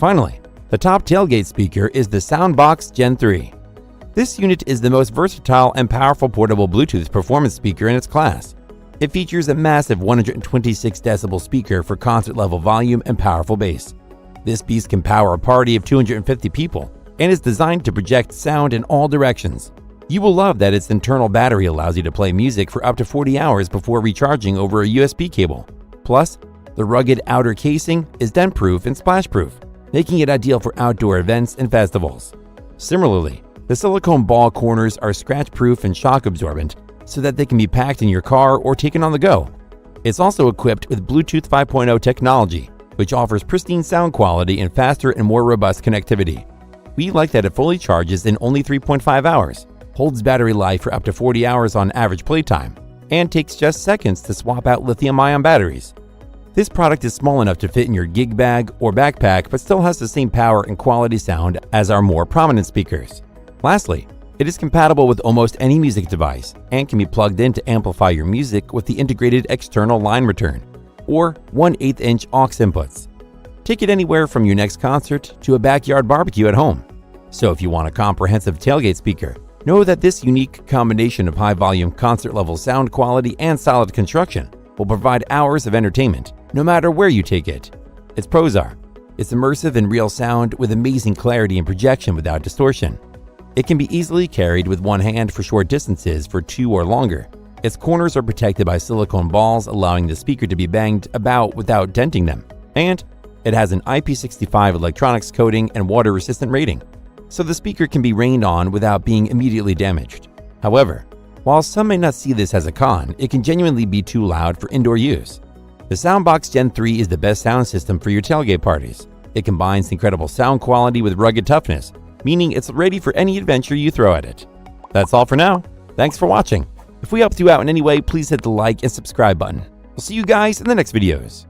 Finally, the top tailgate speaker is the SOUNDBOKS Gen 3. This unit is the most versatile and powerful portable Bluetooth performance speaker in its class. It features a massive 126 decibel speaker for concert-level volume and powerful bass. This beast can power a party of 250 people and is designed to project sound in all directions. You will love that its internal battery allows you to play music for up to 40 hours before recharging over a USB cable. Plus, the rugged outer casing is dent-proof and splash-proof, making it ideal for outdoor events and festivals. Similarly, the silicone ball corners are scratch-proof and shock-absorbent so that they can be packed in your car or taken on the go. It's also equipped with Bluetooth 5.0 technology, which offers pristine sound quality and faster and more robust connectivity. We like that it fully charges in only 3.5 hours, holds battery life for up to 40 hours on average playtime, and takes just seconds to swap out lithium-ion batteries. This product is small enough to fit in your gig bag or backpack, but still has the same power and quality sound as our more prominent speakers. Lastly, it is compatible with almost any music device and can be plugged in to amplify your music with the integrated external line return or 1/8-inch aux inputs. Take it anywhere from your next concert to a backyard barbecue at home. So if you want a comprehensive tailgate speaker, know that this unique combination of high-volume concert-level sound quality and solid construction will provide hours of entertainment, no matter where you take it. Its pros are: it's immersive and real sound with amazing clarity and projection without distortion. It can be easily carried with one hand for short distances for 2 or longer. Its corners are protected by silicone balls, allowing the speaker to be banged about without denting them. And it has an IP65 electronics coating and water-resistant rating, so the speaker can be rained on without being immediately damaged. However, while some may not see this as a con, it can genuinely be too loud for indoor use. The SOUNDBOKS Gen 3 is the best sound system for your tailgate parties. It combines incredible sound quality with rugged toughness, meaning it's ready for any adventure you throw at it. That's all for now. Thanks for watching. If we helped you out in any way, please hit the like and subscribe button. We'll see you guys in the next videos.